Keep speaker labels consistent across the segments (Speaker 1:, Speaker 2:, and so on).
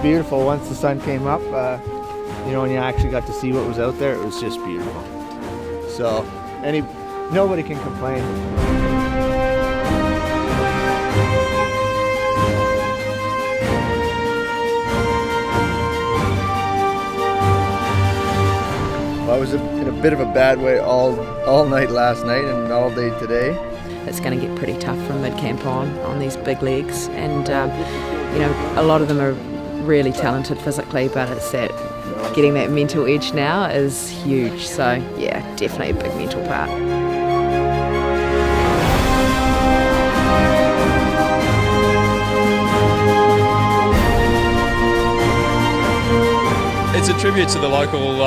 Speaker 1: beautiful once the sun came up. You know, when you actually got to see what was out there, it was just beautiful. So nobody can complain. I was in a bit of a bad way all night last night and all day today.
Speaker 2: It's going to get pretty tough from mid-camp on these big legs, and you know, a lot of them are really talented physically, but it's that getting that mental edge now is huge. So yeah, definitely a big mental part.
Speaker 3: It's a tribute to the local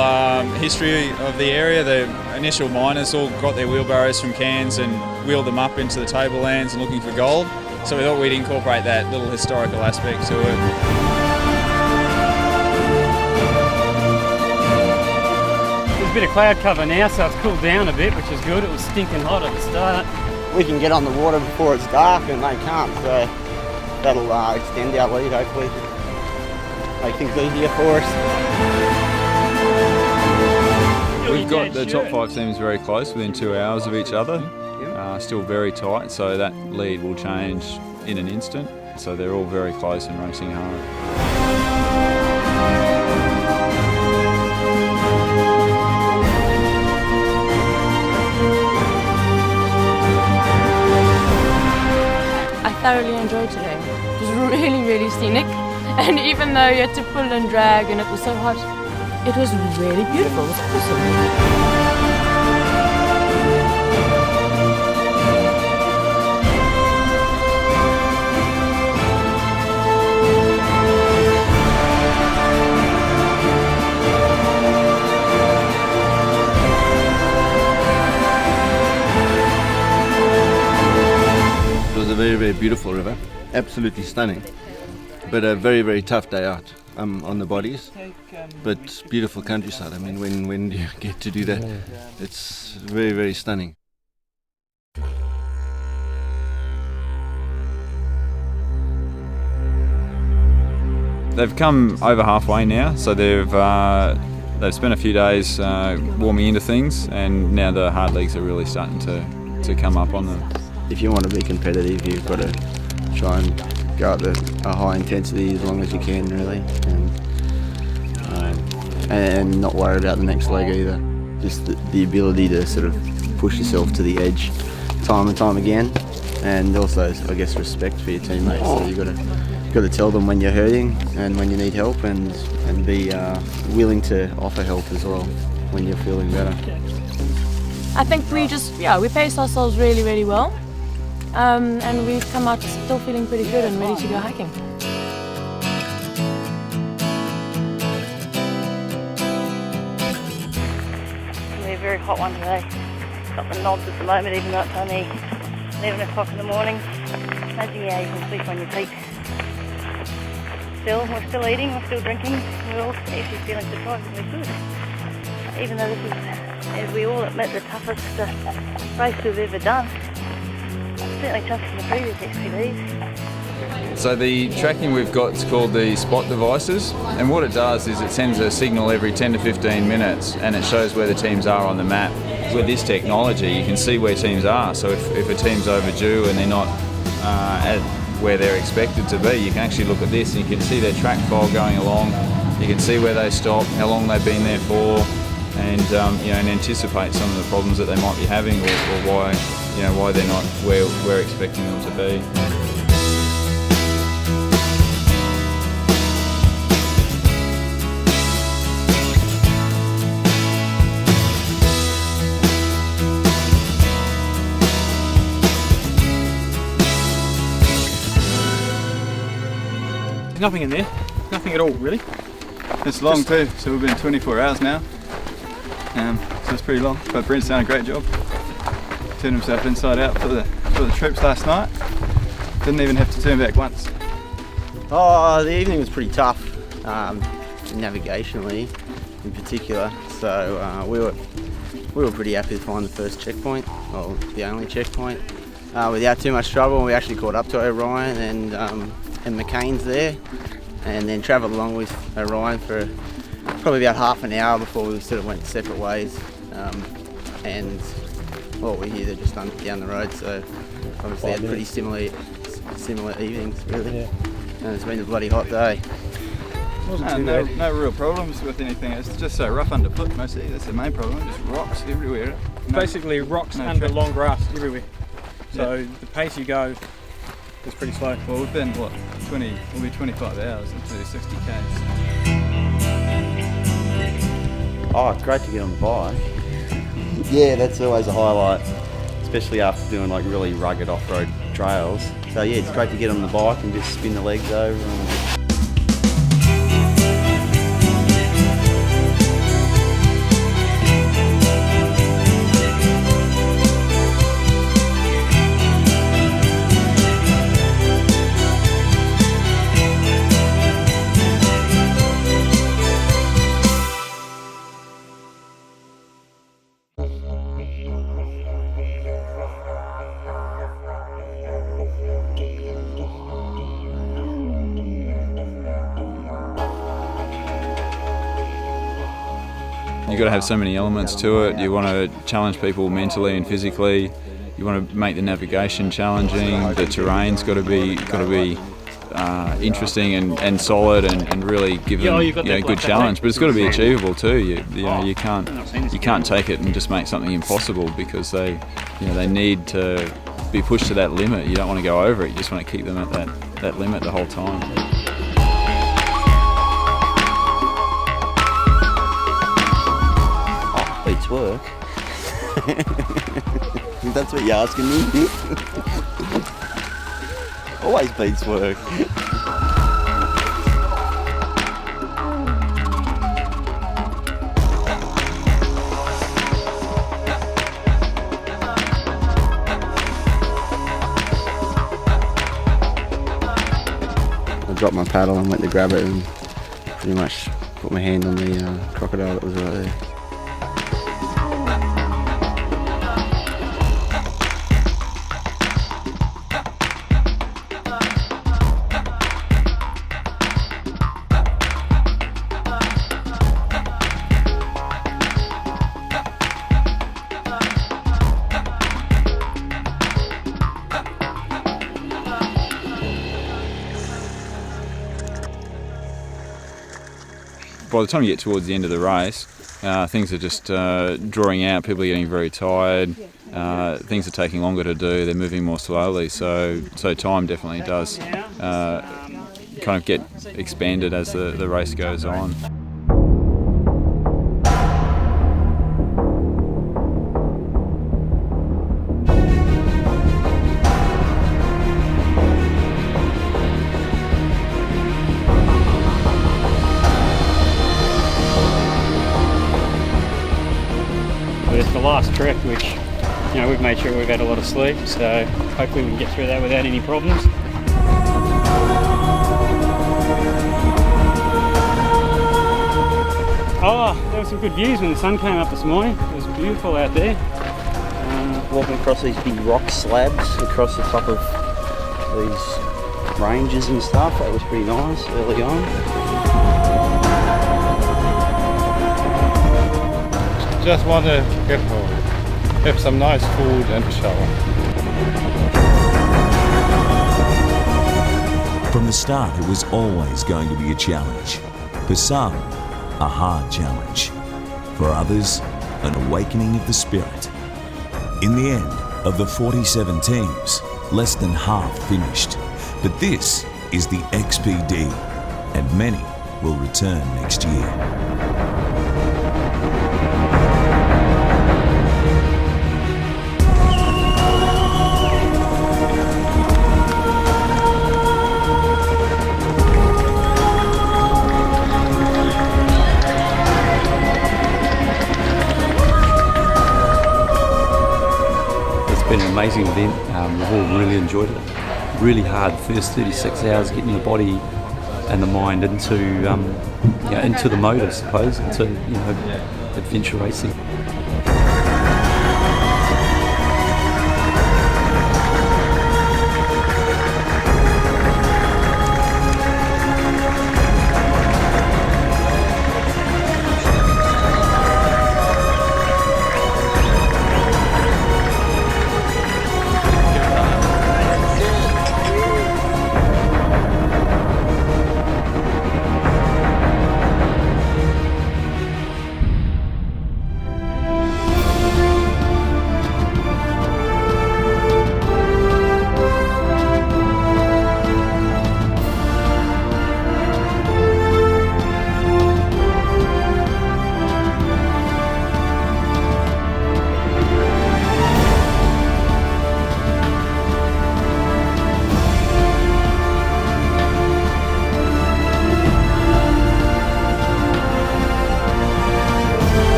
Speaker 3: history of the area. The initial miners all got their wheelbarrows from Cairns and wheeled them up into the tablelands and looking for gold. So we thought we'd incorporate that little historical aspect to it.
Speaker 4: There's a bit of cloud cover now, so it's cooled down a bit, which is good. It was stinking hot at the start.
Speaker 5: We can get on the water before it's dark and they can't, so that'll extend our lead hopefully. Make things easier for us.
Speaker 3: We've got the top 5 teams very close, within 2 hours of each other. Still very tight, so that lead will change in an instant. So they're all very close and racing hard.
Speaker 6: I thoroughly enjoyed today. It was really, really scenic. And even though you had to pull and drag and it was so hot, it was really beautiful. It was awesome.
Speaker 7: It was a very, very beautiful river, absolutely stunning. But a very, very tough day out on the bodies, but beautiful countryside. I mean, when you get to do that, it's very, very stunning.
Speaker 3: They've come over halfway now, so they've spent a few days warming into things, and now the hard legs are really starting to come up on them.
Speaker 5: If you want to be competitive, you've got to try and go up to a high intensity as long as you can, really, and not worry about the next leg either. Just the ability to sort of push yourself to the edge time and time again, and also, I guess, respect for your teammates. So you've got to tell them when you're hurting and when you need help, and be willing to offer help as well when you're feeling better.
Speaker 6: I think we paced ourselves really, really well. And we've come out still feeling pretty good and ready to go hiking.
Speaker 8: It's going to be a very hot one today. Got the nods at the moment, even though it's only 11 o'clock in the morning. Imagine, yeah, you can sleep on your feet. We're still eating, we're still drinking. We're all actually feeling surprisingly good. Even though this is, as we all admit, the toughest race we've ever done. Certainly tougher than the previous XPDs.
Speaker 3: So the tracking we've got is called the spot devices, and what it does is it sends a signal every 10 to 15 minutes and it shows where the teams are on the map. With this technology you can see where teams are, so if a team's overdue and they're not at where they're expected to be, you can actually look at this and you can see their track file going along, you can see where they stop, how long they've been there for, and and anticipate some of the problems that they might be having, or why they're not where we're expecting them to be.
Speaker 4: There's nothing in there, nothing at all really.
Speaker 9: It's long too, so we've been 24 hours now. So it's pretty long, but Brent's done a great job. Turned himself inside out for the troops last night. Didn't even have to turn back once.
Speaker 5: Oh, the evening was pretty tough, navigationally in particular. So we were pretty happy to find the first checkpoint, or the only checkpoint, without too much trouble. We actually caught up to O'Ryan and McCain's there, and then travelled along with Ryan for probably about half an hour before we sort of went separate ways. And well, we're here just down the road, so obviously had pretty similar evenings, really.
Speaker 10: Yeah.
Speaker 5: And it's been a bloody hot day.
Speaker 9: No real problems with anything. It's just so rough underfoot mostly. That's the main problem. Just rocks everywhere.
Speaker 4: Basically rocks under
Speaker 9: track.
Speaker 4: long grass everywhere. So the pace you go is pretty slow.
Speaker 9: Well, we've been we'll be 25 hours into 60 k's.
Speaker 11: Oh, it's great to get on the bike. Yeah, that's always a highlight, especially after doing like really rugged off-road trails. So yeah, it's great to get on the bike and just spin the legs over.
Speaker 3: You've got to have so many elements to it. You want to challenge people mentally and physically. You want to make the navigation challenging. The terrain's got to be interesting and solid and really give them a good challenge. But it's got to be achievable too. You can't take it and just make something impossible, because they need to be pushed to that limit. You don't want to go over it. You just want to keep them at that limit the whole time.
Speaker 11: Beats work. That's what you're asking me? Always beats work.
Speaker 5: I dropped my paddle and went to grab it and pretty much put my hand on the crocodile that was right there.
Speaker 3: By the time you get towards the end of the race, things are just drawing out. People are getting very tired. Things are taking longer to do. They're moving more slowly. So time definitely does kind of get expanded as the race goes on.
Speaker 4: But it's the last trek, which we've made sure we've had a lot of sleep, so hopefully we can get through that without any problems. Oh, there were some good views when the sun came up this morning. It was beautiful out there.
Speaker 11: Walking across these big rock slabs across the top of these ranges and stuff, that was pretty nice early on.
Speaker 10: Just want to get home, have some nice food and a shower.
Speaker 12: From the start, it was always going to be a challenge. For some, a hard challenge. For others, an awakening of the spirit. In the end, of the 47 teams, less than half finished. But this is the XPD, and many will return next year.
Speaker 13: It's been an amazing event. We've all really enjoyed it. Really hard first 36 hours getting the body and the mind into the mode, I suppose, into adventure racing.